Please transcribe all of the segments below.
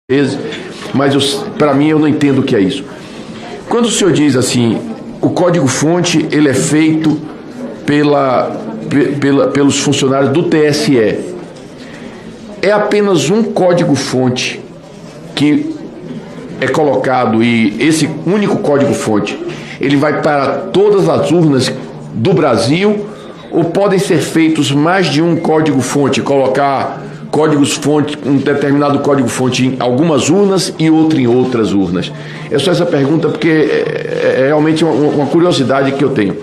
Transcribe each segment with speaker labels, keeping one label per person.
Speaker 1: vezes, mas para mim eu não entendo o que é isso. Quando o senhor diz assim, o código-fonte ele é feito pelos funcionários do TSE, é apenas um código-fonte que é colocado e esse único código-fonte ele vai para todas as urnas do Brasil ou podem ser feitos mais de um código-fonte, colocar códigos-fonte, um determinado código-fonte em algumas urnas e outro em outras urnas? É só essa pergunta porque é realmente uma curiosidade que eu tenho.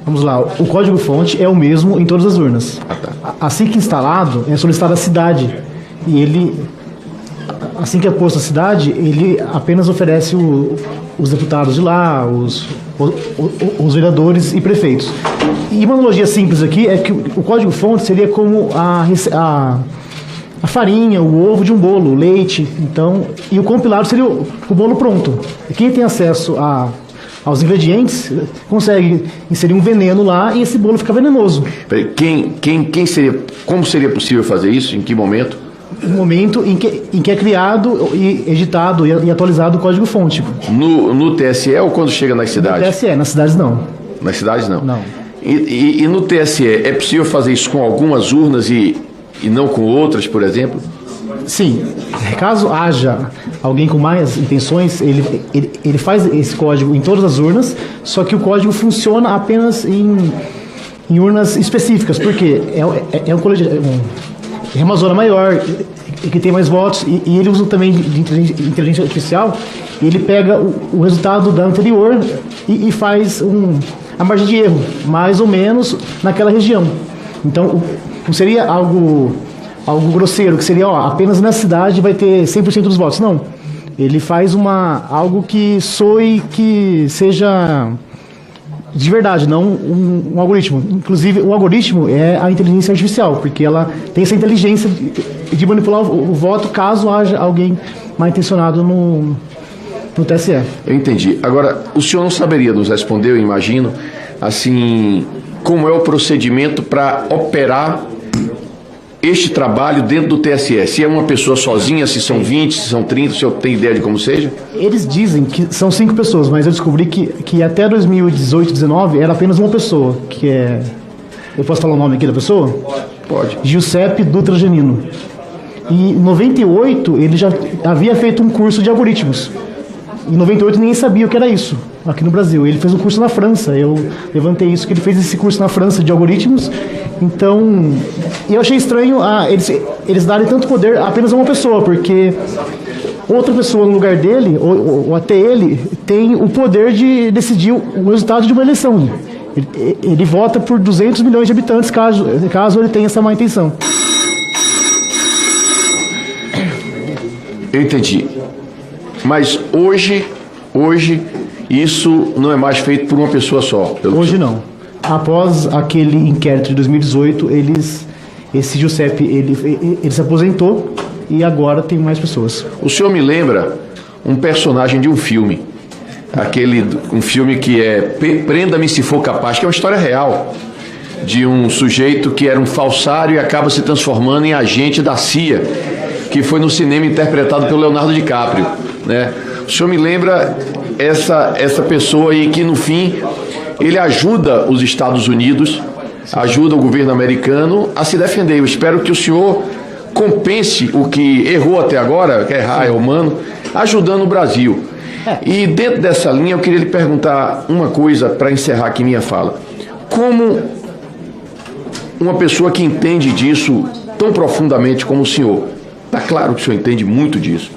Speaker 2: Vamos lá, o código-fonte é o mesmo em todas as urnas. Assim que instalado, é solicitado a cidade. E ele, assim que é posto a cidade, ele apenas oferece os deputados de lá, os vereadores e prefeitos. E uma analogia simples aqui é que o código-fonte seria como a farinha, o ovo de um bolo, o leite, então, e o compilado seria o bolo pronto. E quem tem acesso aos ingredientes consegue inserir um veneno lá e esse bolo fica venenoso.
Speaker 1: Quem seria, como seria possível fazer isso? Em que momento?
Speaker 2: No momento em que é criado e editado e atualizado o código-fonte.
Speaker 1: No TSE ou quando chega nas cidades?
Speaker 2: No TSE, nas cidades não.
Speaker 1: Nas cidades não?
Speaker 2: Não.
Speaker 1: E no TSE, é possível fazer isso com algumas urnas e não com outras, por exemplo?
Speaker 2: Sim. Caso haja alguém com mais intenções, ele faz esse código em todas as urnas, só que o código funciona apenas em urnas específicas, porque é uma zona maior, que tem mais votos, e ele usa também de inteligência artificial, e ele pega o resultado da anterior e faz a margem de erro, mais ou menos naquela região. Então, não seria algo grosseiro, que seria, apenas na cidade vai ter 100% dos votos. Não. Ele faz algo que soe, que seja de verdade, não um algoritmo. Inclusive, o algoritmo é a inteligência artificial, porque ela tem essa inteligência de manipular o voto caso haja alguém mal intencionado no TSE.
Speaker 1: Eu entendi. Agora, o senhor não saberia nos responder, eu imagino, assim, como é o procedimento para operar este trabalho dentro do TSE? Se é uma pessoa sozinha, se são 20, se são 30, o senhor tem ideia de como seja?
Speaker 2: Eles dizem que são 5 pessoas, mas eu descobri que até 2018, 2019 era apenas uma pessoa, que é... Eu posso falar o nome aqui da pessoa?
Speaker 1: Pode.
Speaker 2: Giuseppe Dutra Genino. E em 98 ele já havia feito um curso de algoritmos. Em 98 ninguém sabia o que era isso aqui no Brasil. Ele fez um curso na França. Eu levantei isso, que ele fez esse curso na França de algoritmos. Então, eu achei estranho eles darem tanto poder a apenas a uma pessoa, porque outra pessoa no lugar dele, ou até ele, tem o poder de decidir o resultado de uma eleição. Ele vota por 200 milhões de habitantes, caso ele tenha essa má intenção.
Speaker 1: Eu entendi. Mas hoje isso não é mais feito por uma pessoa só?
Speaker 2: Hoje não. Após aquele inquérito de 2018, esse Giuseppe ele se aposentou e agora tem mais pessoas.
Speaker 1: O senhor me lembra um personagem de um filme, um filme que é Prenda-me se for capaz, que é uma história real de um sujeito que era um falsário e acaba se transformando em agente da CIA, que foi no cinema interpretado pelo Leonardo DiCaprio, né? O senhor me lembra essa pessoa aí que no fim ele ajuda os Estados Unidos, ajuda o governo americano a se defender. Eu espero que o senhor compense o que errou até agora, que errar é humano, ajudando o Brasil. E dentro dessa linha eu queria lhe perguntar uma coisa para encerrar aqui minha fala. Como uma pessoa que entende disso tão profundamente como o senhor, está claro que o senhor entende muito disso,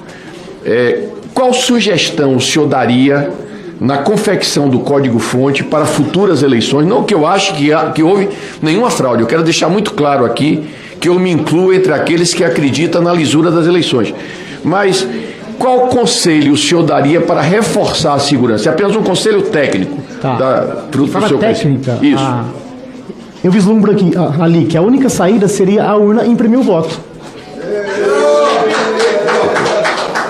Speaker 1: qual sugestão o senhor daria na confecção do código-fonte para futuras eleições? Não que eu ache que houve nenhuma fraude, eu quero deixar muito claro aqui que eu me incluo entre aqueles que acreditam na lisura das eleições. Mas qual conselho o senhor daria para reforçar a segurança? É apenas um conselho técnico.
Speaker 2: Tá.
Speaker 1: Para o senhor
Speaker 2: técnica,
Speaker 1: isso.
Speaker 2: Eu vislumbro ali que a única saída seria a urna imprimir o voto.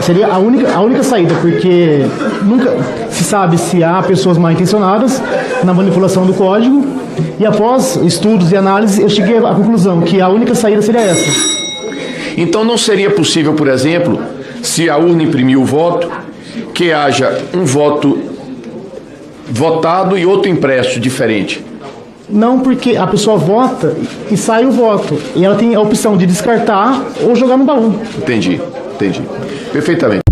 Speaker 2: Seria a única saída, porque nunca se sabe se há pessoas mal intencionadas na manipulação do código, e após estudos e análises eu cheguei à conclusão que a única saída seria essa.
Speaker 1: Então não seria possível, por exemplo, se a urna imprimir o voto, que haja um voto votado e outro impresso diferente?
Speaker 2: Não, porque a pessoa vota e sai o voto. E ela tem a opção de descartar ou jogar no baú.
Speaker 1: Entendi. Perfeitamente.